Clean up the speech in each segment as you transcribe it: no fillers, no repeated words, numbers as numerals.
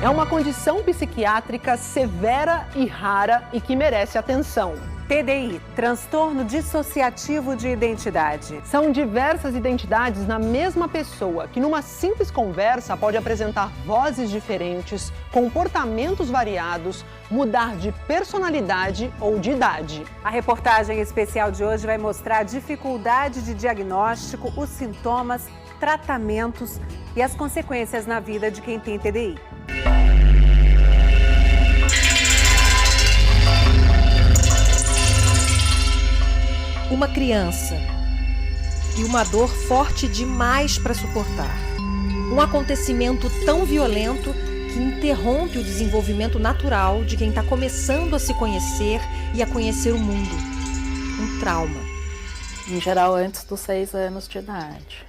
É uma condição psiquiátrica severa e rara e que merece atenção. TDI, transtorno dissociativo de identidade. São diversas identidades na mesma pessoa, que numa simples conversa pode apresentar vozes diferentes, comportamentos variados, mudar de personalidade ou de idade. A reportagem especial de hoje vai mostrar a dificuldade de diagnóstico, os sintomas, tratamentos e as consequências na vida de quem tem TDI. Uma criança e uma dor forte demais para suportar. Um acontecimento tão violento que interrompe o desenvolvimento natural de quem está começando a se conhecer e a conhecer o mundo. Um trauma. Em geral, antes dos 6 anos de idade.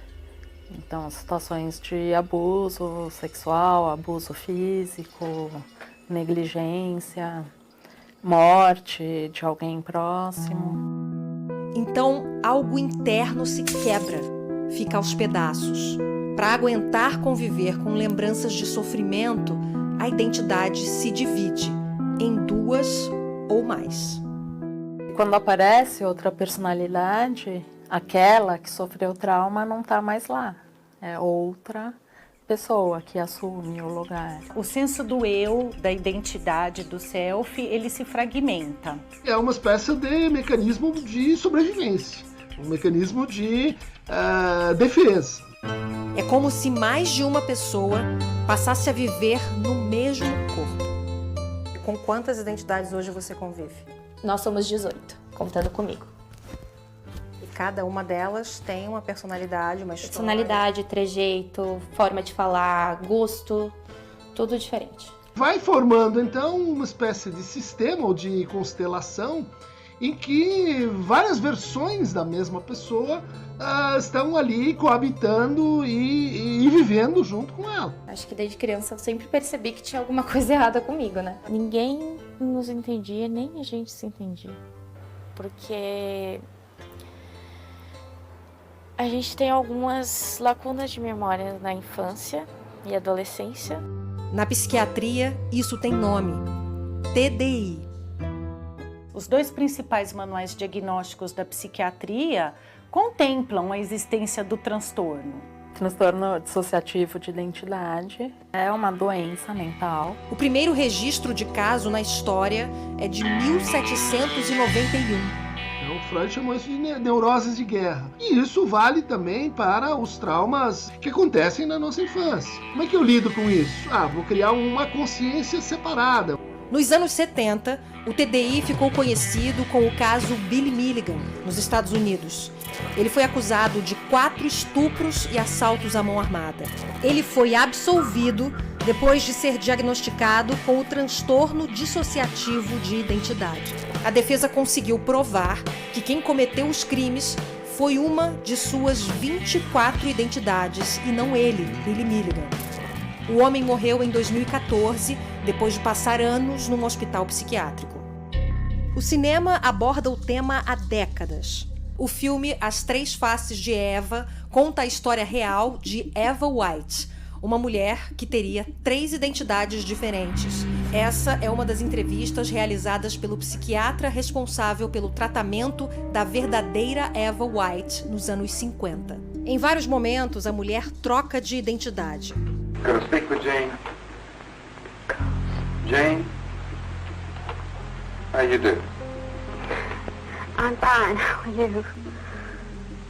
Então, situações de abuso sexual, abuso físico, negligência, morte de alguém próximo. Então, algo interno se quebra, fica aos pedaços. Para aguentar conviver com lembranças de sofrimento, a identidade se divide em 2 ou mais. Quando aparece outra personalidade, aquela que sofreu trauma não está mais lá. É outra pessoa que assume o lugar. O senso do eu, da identidade, do self, ele se fragmenta. É uma espécie de mecanismo de sobrevivência, um mecanismo de defesa. É como se mais de uma pessoa passasse a viver no mesmo corpo. Com quantas identidades hoje você convive? Nós somos 18, contando comigo. E cada uma delas tem uma personalidade, uma história. Personalidade, trejeito, forma de falar, gosto, tudo diferente. Vai formando, então, uma espécie de sistema ou de constelação em que várias versões da mesma pessoa estão ali coabitando e vivendo junto com ela. Acho que desde criança eu sempre percebi que tinha alguma coisa errada comigo, né? Ninguém nos entendia, nem a gente se entendia. Porque a gente tem algumas lacunas de memória na infância e adolescência. Na psiquiatria, isso tem nome: TDI. Os 2 principais manuais diagnósticos da psiquiatria contemplam a existência do transtorno. Transtorno dissociativo de identidade é uma doença mental. O primeiro registro de caso na história é de 1791. Então, Freud chamou isso de neuroses de guerra. E isso vale também para os traumas que acontecem na nossa infância. Como é que eu lido com isso? Vou criar uma consciência separada. Nos anos 70, o TDI ficou conhecido com o caso Billy Milligan, nos Estados Unidos. Ele foi acusado de 4 estupros e assaltos à mão armada. Ele foi absolvido depois de ser diagnosticado com o transtorno dissociativo de identidade. A defesa conseguiu provar que quem cometeu os crimes foi uma de suas 24 identidades e não ele, Billy Milligan. O homem morreu em 2014, depois de passar anos num hospital psiquiátrico. O cinema aborda o tema há décadas. O filme As 3 Faces de Eva conta a história real de Eva White, uma mulher que teria 3 identidades diferentes. Essa é uma das entrevistas realizadas pelo psiquiatra responsável pelo tratamento da verdadeira Eva White nos anos 50. Em vários momentos, a mulher troca de identidade. Gonna speak with Jane. Jane, how you do? I'm fine. How are you?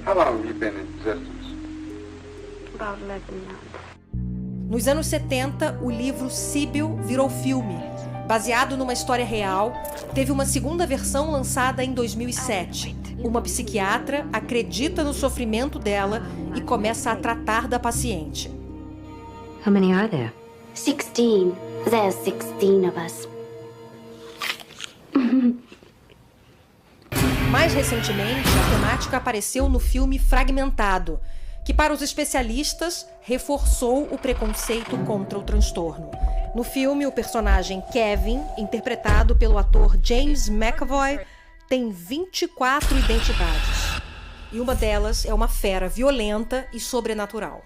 How long have you been in existence? About 11 months. Nos anos 70, o livro Síbil virou filme. Baseado numa história real, teve uma segunda versão lançada em 2007. Uma psiquiatra acredita no sofrimento dela e começa a tratar da paciente. How many are there? 16. There's 16 of us. Mais recentemente, a temática apareceu no filme Fragmentado, que para os especialistas reforçou o preconceito contra o transtorno. No filme, o personagem Kevin, interpretado pelo ator James McAvoy, tem 24 identidades. E uma delas é uma fera violenta e sobrenatural.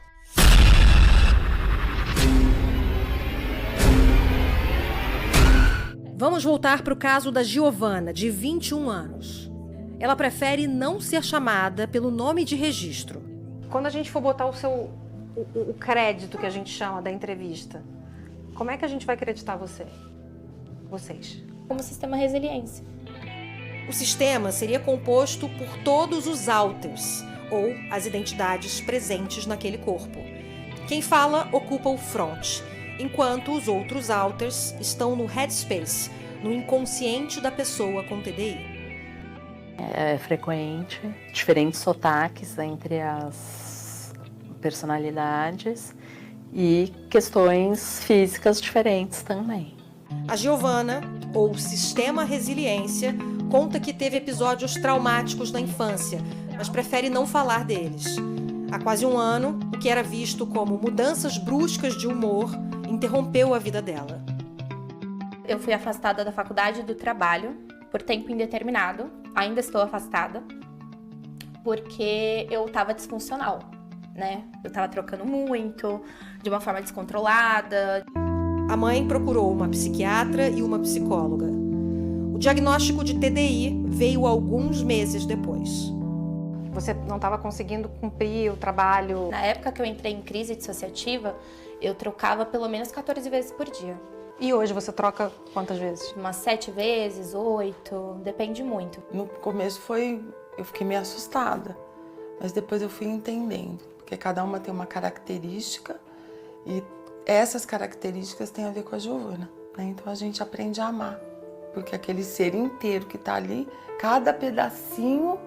Vamos voltar para o caso da Giovanna, de 21 anos. Ela prefere não ser chamada pelo nome de registro. Quando a gente for botar o crédito que a gente chama da entrevista, como é que a gente vai acreditar vocês? Como sistema resiliência. O sistema seria composto por todos os alters, ou as identidades presentes naquele corpo. Quem fala ocupa o front, enquanto os outros alters estão no headspace, no inconsciente da pessoa com TDI. É frequente, diferentes sotaques entre as personalidades e questões físicas diferentes também. A Giovanna, ou Sistema Resiliência, conta que teve episódios traumáticos na infância, mas prefere não falar deles. Há quase um ano, o que era visto como mudanças bruscas de humor interrompeu a vida dela. Eu fui afastada da faculdade e do trabalho por tempo indeterminado. Ainda estou afastada porque eu estava disfuncional, né? Eu estava trocando muito, de uma forma descontrolada. A mãe procurou uma psiquiatra e uma psicóloga. O diagnóstico de TDI veio alguns meses depois. Você não estava conseguindo cumprir o trabalho? Na época que eu entrei em crise dissociativa, eu trocava pelo menos 14 vezes por dia. E hoje você troca quantas vezes? Umas 7 vezes, 8, depende muito. No começo eu fiquei meio assustada, mas depois eu fui entendendo, porque cada uma tem uma característica e essas características têm a ver com a Giovanna, né? Então a gente aprende a amar, porque aquele ser inteiro que está ali, cada pedacinho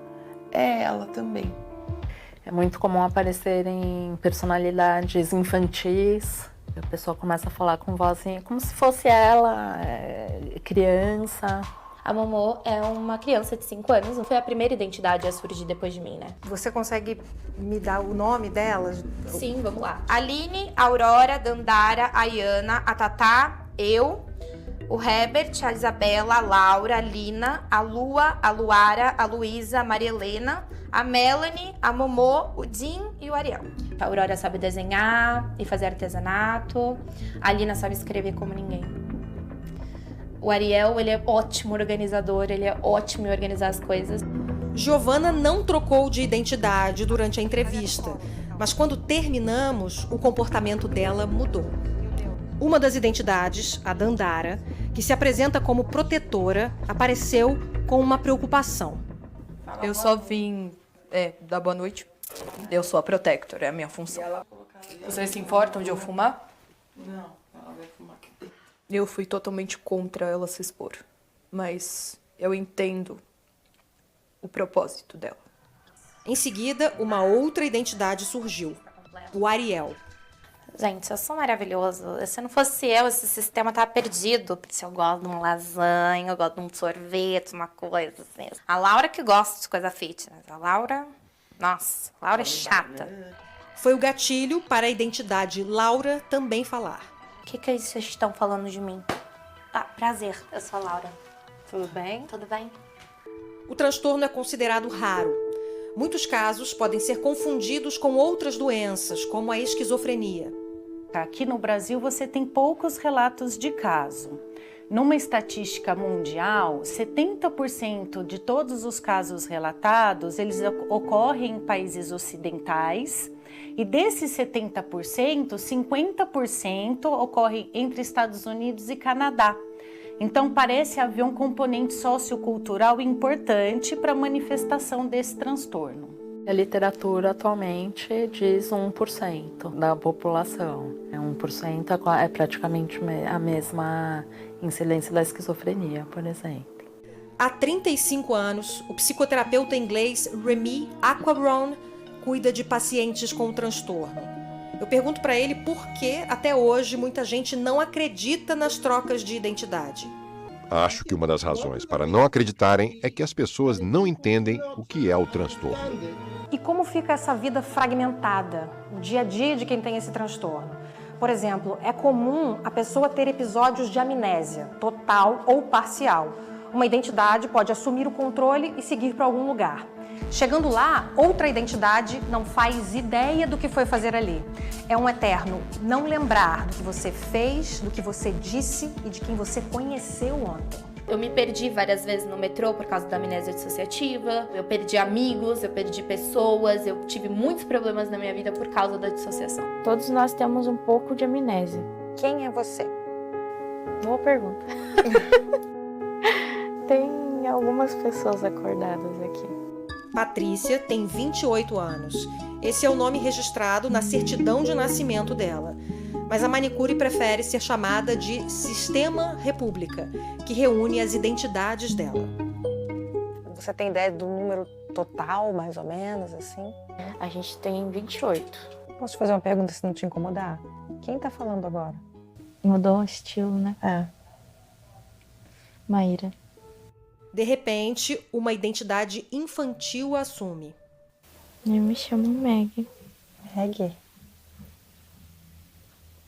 é ela também. É muito comum aparecerem personalidades infantis. A pessoa começa a falar com voz assim, como se fosse ela, criança. A Momô é uma criança de 5 anos. Foi a primeira identidade a surgir depois de mim, né? Você consegue me dar o nome delas? Sim, vamos lá. Aline, Aurora, Dandara, Ayana, a Tatá, eu, o Herbert, a Isabela, a Laura, a Lina, a Lua, a Luara, a Luísa, a Maria Helena, a Melanie, a Momô, o Jim e o Ariel. A Aurora sabe desenhar e fazer artesanato. A Lina sabe escrever como ninguém. O Ariel, ele é ótimo organizador, ele é ótimo em organizar as coisas. Giovanna não trocou de identidade durante a entrevista, mas quando terminamos, o comportamento dela mudou. Uma das identidades, a Dandara, que se apresenta como protetora, apareceu com uma preocupação. Eu só vim dar boa noite. Eu sou a protector, é a minha função. Vocês se importam de eu fumar? Não, ela vai fumar aqui dentro. Eu fui totalmente contra ela se expor, mas eu entendo o propósito dela. Em seguida, uma outra identidade surgiu, o Ariel. Gente, eu sou maravilhoso. Se não fosse eu, esse sistema tava perdido. Se eu gosto de uma lasanha, eu gosto de um sorvete, uma coisa assim. A Laura que gosta de coisa fitness. A Laura, nossa, a Laura é chata. Foi o gatilho para a identidade Laura também falar. O que vocês estão falando de mim? Ah, prazer, eu sou a Laura. Tudo bem? Tudo bem? O transtorno é considerado raro. Muitos casos podem ser confundidos com outras doenças, como a esquizofrenia. Aqui no Brasil você tem poucos relatos de caso. Numa estatística mundial, 70% de todos os casos relatados, eles ocorrem em países ocidentais. E desses 70%, 50% ocorrem entre Estados Unidos e Canadá. Então parece haver um componente sociocultural importante para a manifestação desse transtorno. A literatura atualmente diz 1% da população. 1% é praticamente a mesma incidência da esquizofrenia, por exemplo. Há 35 anos, o psicoterapeuta inglês Remy Aquaron cuida de pacientes com transtorno. Eu pergunto para ele por que, até hoje, muita gente não acredita nas trocas de identidade. Acho que uma das razões para não acreditarem é que as pessoas não entendem o que é o transtorno. E como fica essa vida fragmentada, o dia a dia de quem tem esse transtorno? Por exemplo, é comum a pessoa ter episódios de amnésia, total ou parcial. uma identidade pode assumir o controle e seguir para algum lugar. Chegando lá, outra identidade não faz ideia do que foi fazer ali. É um eterno não lembrar do que você fez, do que você disse e de quem você conheceu ontem. Eu me perdi várias vezes no metrô por causa da amnésia dissociativa, eu perdi amigos, eu perdi pessoas, eu tive muitos problemas na minha vida por causa da dissociação. Todos nós temos um pouco de amnésia. Quem é você? Boa pergunta. Tem algumas pessoas acordadas aqui. Patrícia tem 28 anos. Esse é o nome registrado na certidão de nascimento dela. Mas a manicure prefere ser chamada de Sistema República, que reúne as identidades dela. Você tem ideia do número total, mais ou menos, assim? A gente tem 28. Posso te fazer uma pergunta se não te incomodar? Quem tá falando agora? Mudou o estilo, né? É. Maíra. De repente, uma identidade infantil assume. Eu me chamo Meg. Meg?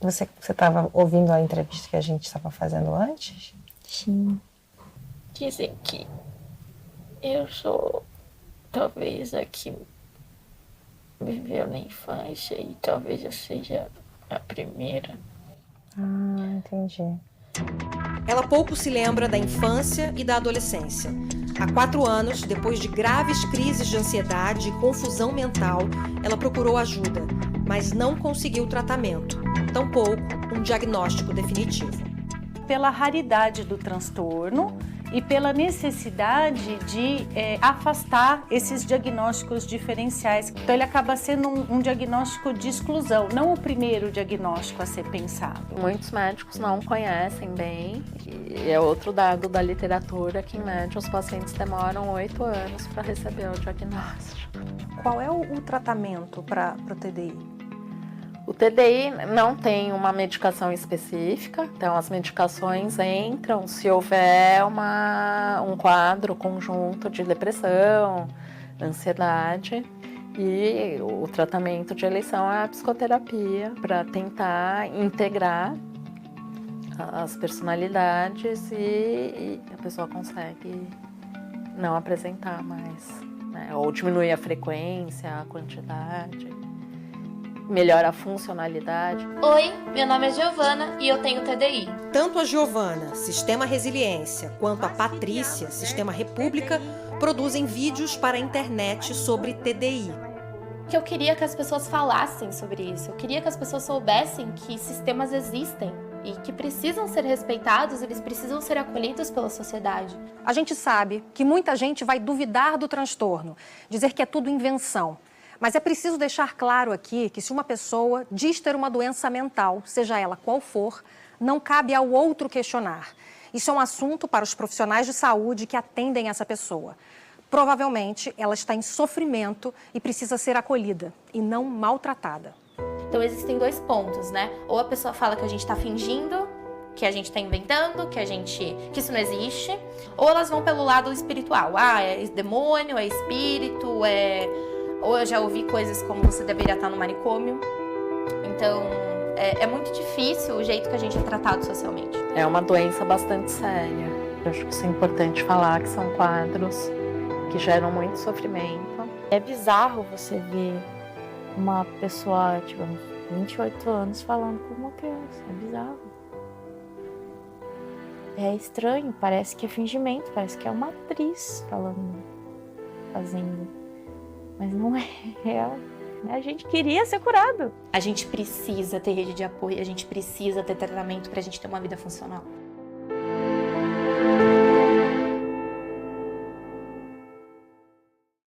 Você estava ouvindo a entrevista que a gente estava fazendo antes? Sim. Dizem que eu sou talvez a que viveu na infância e talvez eu seja a primeira. Ah, entendi. Ela pouco se lembra da infância e da adolescência. Há 4 anos, depois de graves crises de ansiedade e confusão mental, ela procurou ajuda, mas não conseguiu tratamento, tampouco um diagnóstico definitivo. Pela raridade do transtorno e pela necessidade de afastar esses diagnósticos diferenciais. Então ele acaba sendo um diagnóstico de exclusão, não o primeiro diagnóstico a ser pensado. Muitos médicos não conhecem bem, e é outro dado da literatura que, em média, os pacientes demoram 8 anos para receber o diagnóstico. Qual é o tratamento para o TDI? O TDI não tem uma medicação específica, então as medicações entram se houver um quadro conjunto de depressão, ansiedade, e o tratamento de eleição é a psicoterapia para tentar integrar as personalidades e a pessoa consegue não apresentar mais, né? Ou diminuir a frequência, a quantidade. Melhora a funcionalidade. Oi, meu nome é Giovana e eu tenho TDI. Tanto a Giovana, Sistema Resiliência, quanto a Patrícia, Sistema República, produzem vídeos para a internet sobre TDI. Que eu queria que as pessoas falassem sobre isso. Eu queria que as pessoas soubessem que sistemas existem e que precisam ser respeitados, eles precisam ser acolhidos pela sociedade. A gente sabe que muita gente vai duvidar do transtorno, dizer que é tudo invenção. Mas é preciso deixar claro aqui que se uma pessoa diz ter uma doença mental, seja ela qual for, não cabe ao outro questionar. Isso é um assunto para os profissionais de saúde que atendem essa pessoa. Provavelmente ela está em sofrimento e precisa ser acolhida e não maltratada. Então existem 2 pontos, né? Ou a pessoa fala que a gente está fingindo, que a gente está inventando, que isso não existe, ou elas vão pelo lado espiritual. Ah, é demônio, é espírito, Ou eu já ouvi coisas como você deveria estar no manicômio. Então, é muito difícil o jeito que a gente é tratado socialmente. É uma doença bastante séria. Eu acho que isso é importante falar, que são quadros que geram muito sofrimento. É bizarro você ver uma pessoa, tipo, 28 anos falando com uma criança. É bizarro. É estranho, parece que é fingimento, parece que é uma atriz fazendo. Mas não é real. A gente queria ser curado. A gente precisa ter rede de apoio, a gente precisa ter tratamento pra gente ter uma vida funcional.